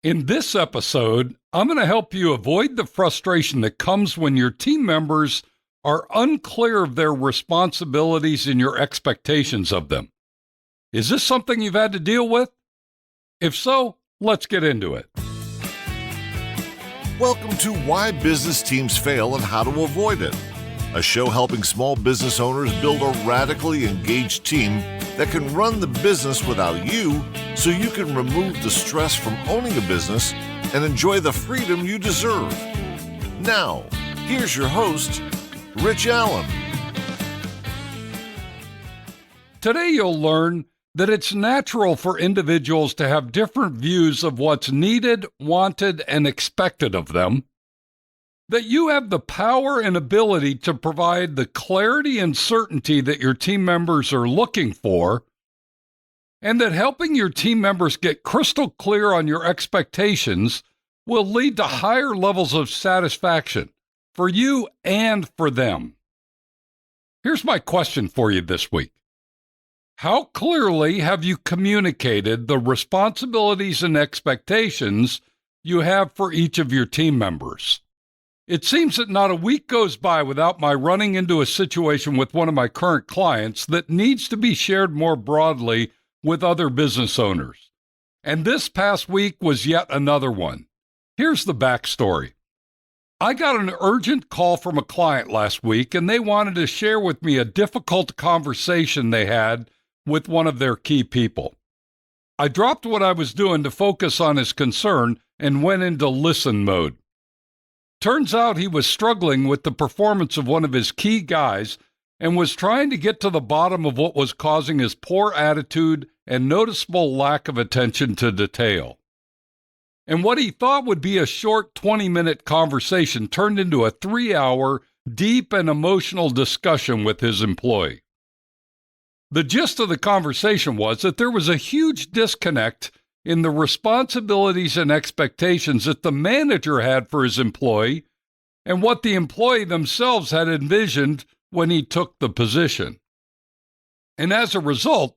In this episode, I'm going to help you avoid the frustration that comes when your team members are unclear of their responsibilities and your expectations of them. Is this something you've had to deal with? If so, let's get into it. Welcome to Why Business Teams Fail and How to Avoid It, a show helping small business owners build a radically engaged team that can run the business without you, so you can remove the stress from owning a business and enjoy the freedom you deserve. Now, here's your host, Rich Allen. Today you'll learn that it's natural for individuals to have different views of what's needed, wanted, and expected of them, that you have the power and ability to provide the clarity and certainty that your team members are looking for, and that helping your team members get crystal clear on your expectations will lead to higher levels of satisfaction for you and for them. Here's my question for you this week. How clearly have you communicated the responsibilities and expectations you have for each of your team members? It seems that not a week goes by without my running into a situation with one of my current clients that needs to be shared more broadly with other business owners. And this past week was yet another one. Here's the backstory. I got an urgent call from a client last week, and they wanted to share with me a difficult conversation they had with one of their key people. I dropped what I was doing to focus on his concern and went into listen mode. Turns out he was struggling with the performance of one of his key guys and was trying to get to the bottom of what was causing his poor attitude and noticeable lack of attention to detail. And what he thought would be a short 20-minute conversation turned into a 3-hour, deep and emotional discussion with his employee. The gist of the conversation was that there was a huge disconnect in the responsibilities and expectations that the manager had for his employee and what the employee themselves had envisioned when he took the position. And as a result,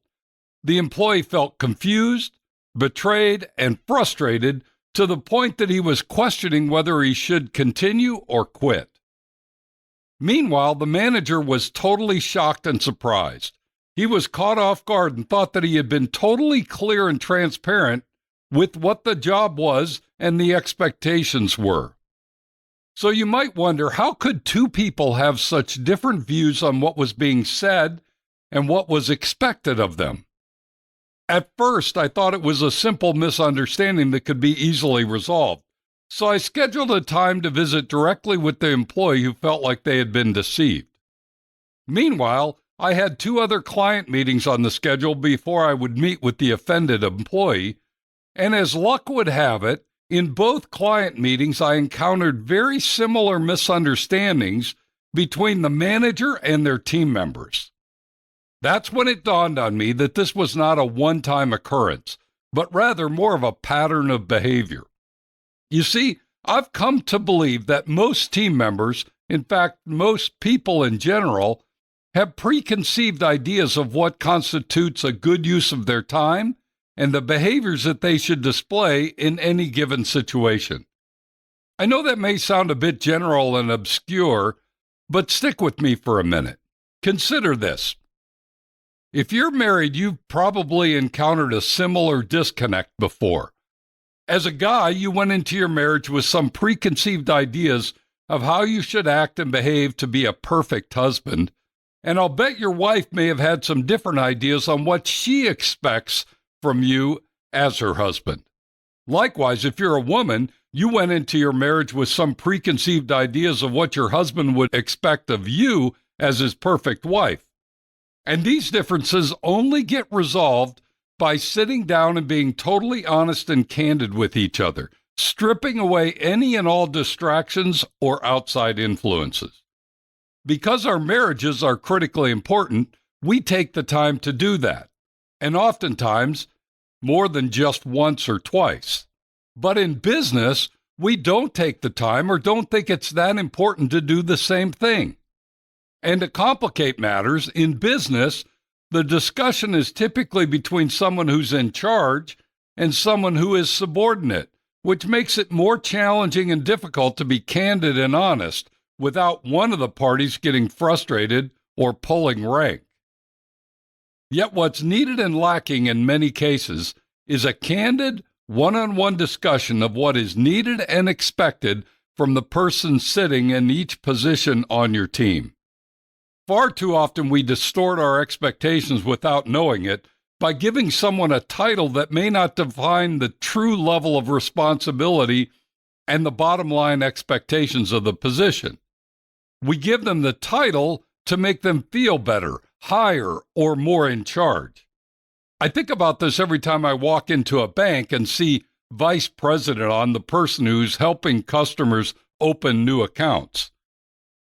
the employee felt confused, betrayed, and frustrated to the point that he was questioning whether he should continue or quit. Meanwhile, the manager was totally shocked and surprised. He was caught off guard and thought that he had been totally clear and transparent with what the job was and the expectations were. So you might wonder, how could two people have such different views on what was being said and what was expected of them? At first, I thought it was a simple misunderstanding that could be easily resolved. So I scheduled a time to visit directly with the employee who felt like they had been deceived. Meanwhile, I had 2 other client meetings on the schedule before I would meet with the offended employee, and as luck would have it, in both client meetings I encountered very similar misunderstandings between the manager and their team members. That's when it dawned on me that this was not a one-time occurrence, but rather more of a pattern of behavior. You see, I've come to believe that most team members, in fact, most people in general, have preconceived ideas of what constitutes a good use of their time and the behaviors that they should display in any given situation. I know that may sound a bit general and obscure, but stick with me for a minute. Consider this. If you're married, you've probably encountered a similar disconnect before. As a guy, you went into your marriage with some preconceived ideas of how you should act and behave to be a perfect husband, and I'll bet your wife may have had some different ideas on what she expects from you as her husband. Likewise, if you're a woman, you went into your marriage with some preconceived ideas of what your husband would expect of you as his perfect wife. And these differences only get resolved by sitting down and being totally honest and candid with each other, stripping away any and all distractions or outside influences. Because our marriages are critically important, we take the time to do that, and oftentimes more than just once or twice. But in business, we don't take the time or don't think it's that important to do the same thing. And to complicate matters, in business, the discussion is typically between someone who's in charge and someone who is subordinate, which makes it more challenging and difficult to be candid and honest without one of the parties getting frustrated or pulling rank. Yet what's needed and lacking in many cases is a candid, one-on-one discussion of what is needed and expected from the person sitting in each position on your team. Far too often we distort our expectations without knowing it by giving someone a title that may not define the true level of responsibility and the bottom line expectations of the position. We give them the title to make them feel better, higher, or more in charge. I think about this every time I walk into a bank and see vice president on the person who's helping customers open new accounts.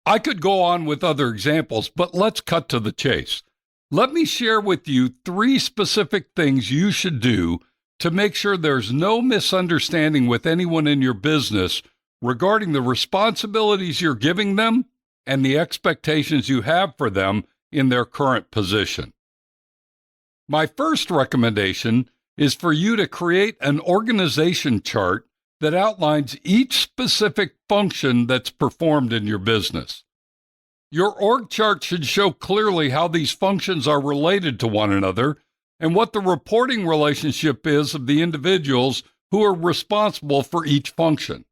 I could go on with other examples, but let's cut to the chase. Let me share with you 3 specific things you should do to make sure there's no misunderstanding with anyone in your business regarding the responsibilities you're giving them and the expectations you have for them in their current position. My first recommendation is for you to create an organization chart that outlines each specific function that's performed in your business. Your org chart should show clearly how these functions are related to one another and what the reporting relationship is of the individuals who are responsible for each function.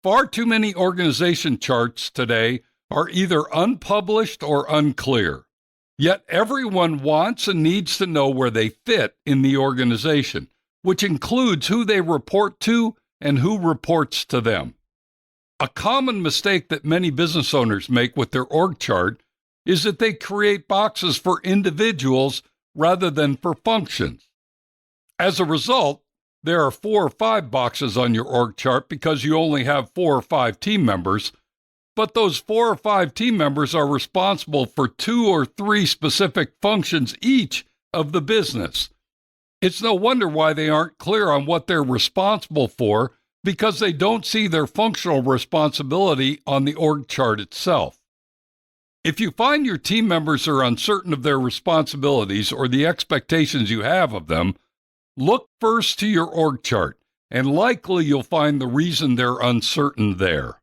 Far too many organization charts today are either unpublished or unclear, yet everyone wants and needs to know where they fit in the organization, which includes who they report to and who reports to them. A common mistake that many business owners make with their org chart is that they create boxes for individuals rather than for functions. As a result, there are 4 or 5 boxes on your org chart because you only have 4 or 5 team members, but those 4 or 5 team members are responsible for 2 or 3 specific functions each of the business. It's no wonder why they aren't clear on what they're responsible for, because they don't see their functional responsibility on the org chart itself. If you find your team members are uncertain of their responsibilities or the expectations you have of them, look first to your org chart, and likely you'll find the reason they're uncertain there.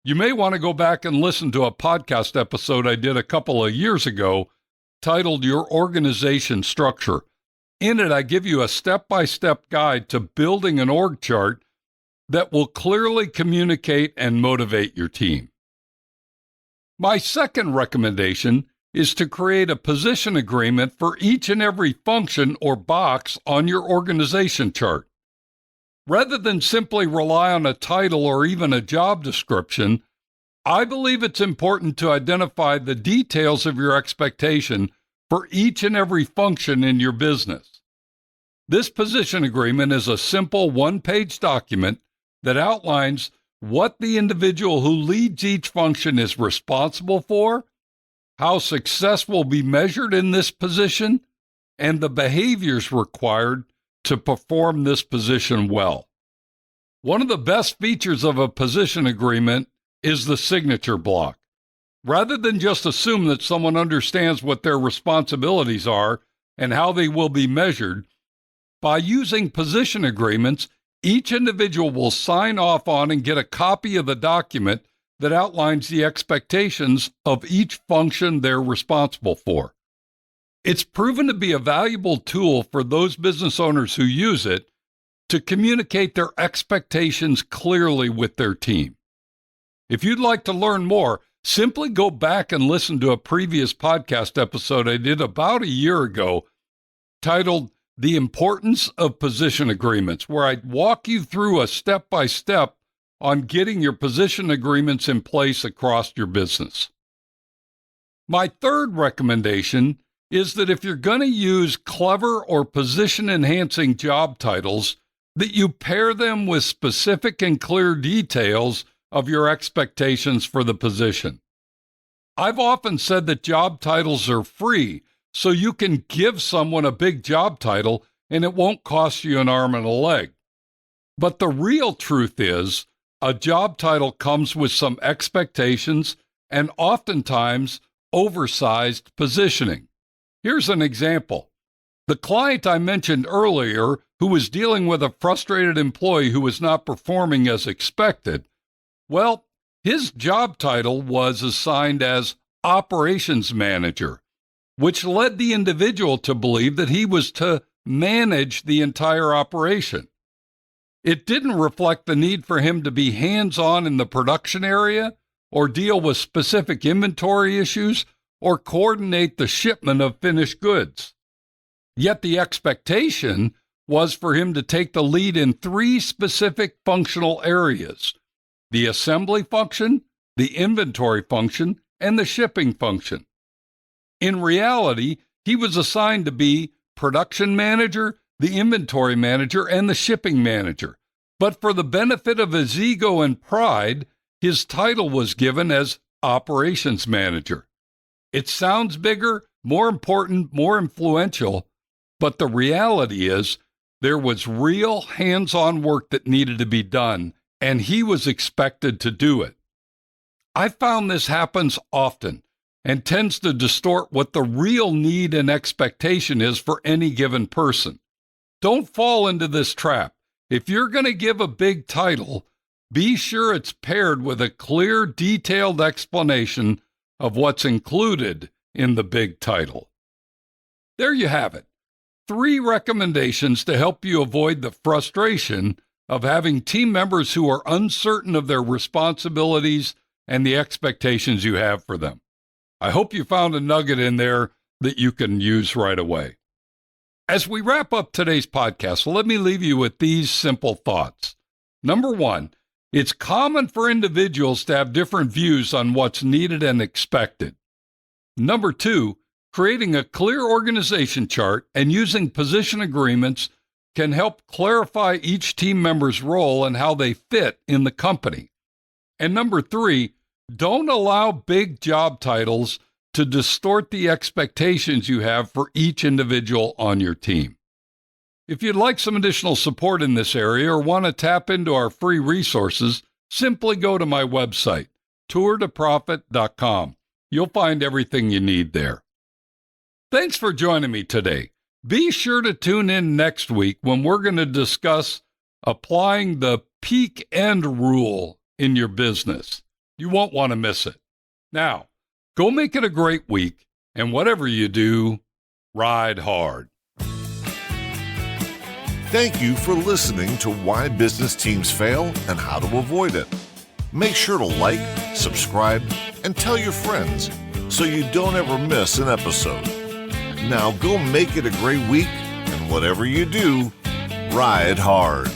You may want to go back and listen to a podcast episode I did a couple of years ago titled Your Organization Structure. In it, I give you a step-by-step guide to building an org chart that will clearly communicate and motivate your team. My second recommendation is to create a position agreement for each and every function or box on your organization chart. Rather than simply rely on a title or even a job description, I believe it's important to identify the details of your expectation for each and every function in your business. This position agreement is a simple 1-page document that outlines what the individual who leads each function is responsible for, how success will be measured in this position, and the behaviors required to perform this position well. One of the best features of a position agreement is the signature block. Rather than just assume that someone understands what their responsibilities are and how they will be measured, by using position agreements, each individual will sign off on and get a copy of the document that outlines the expectations of each function they're responsible for. It's proven to be a valuable tool for those business owners who use it to communicate their expectations clearly with their team. If you'd like to learn more, simply go back and listen to a previous podcast episode I did about a year ago titled The Importance of Position Agreements, where I walk you through a step-by-step on getting your position agreements in place across your business. My third recommendation is that if you're going to use clever or position-enhancing job titles, that you pair them with specific and clear details of your expectations for the position. I've often said that job titles are free, so you can give someone a big job title and it won't cost you an arm and a leg. But the real truth is, a job title comes with some expectations and oftentimes oversized positioning. Here's an example. The client I mentioned earlier, who was dealing with a frustrated employee who was not performing as expected, well, his job title was assigned as operations manager, which led the individual to believe that he was to manage the entire operation. It didn't reflect the need for him to be hands-on in the production area or deal with specific inventory issues or coordinate the shipment of finished goods. Yet the expectation was for him to take the lead in 3 specific functional areas: the assembly function, the inventory function, and the shipping function. In reality, he was assigned to be production manager, the inventory manager, and the shipping manager. But for the benefit of his ego and pride, his title was given as operations manager. It sounds bigger, more important, more influential, but the reality is there was real hands-on work that needed to be done, and he was expected to do it. I found this happens often and tends to distort what the real need and expectation is for any given person. Don't fall into this trap. If you're going to give a big title, be sure it's paired with a clear, detailed explanation of what's included in the big title. There you have it. 3 recommendations to help you avoid the frustration of having team members who are uncertain of their responsibilities and the expectations you have for them. I hope you found a nugget in there that you can use right away. As we wrap up today's podcast, let me leave you with these simple thoughts. Number 1, it's common for individuals to have different views on what's needed and expected. Number 2, creating a clear organization chart and using position agreements can help clarify each team member's role and how they fit in the company. And number 3, don't allow big job titles to distort the expectations you have for each individual on your team. If you'd like some additional support in this area or want to tap into our free resources, simply go to my website, tourtoprofit.com. You'll find everything you need there. Thanks for joining me today. Be sure to tune in next week when we're going to discuss applying the peak end rule in your business. You won't want to miss it. Now, go make it a great week, and whatever you do, ride hard. Thank you for listening to Why Business Teams Fail and How to Avoid It. Make sure to like, subscribe, and tell your friends so you don't ever miss an episode. Now go make it a great week, and whatever you do, ride hard.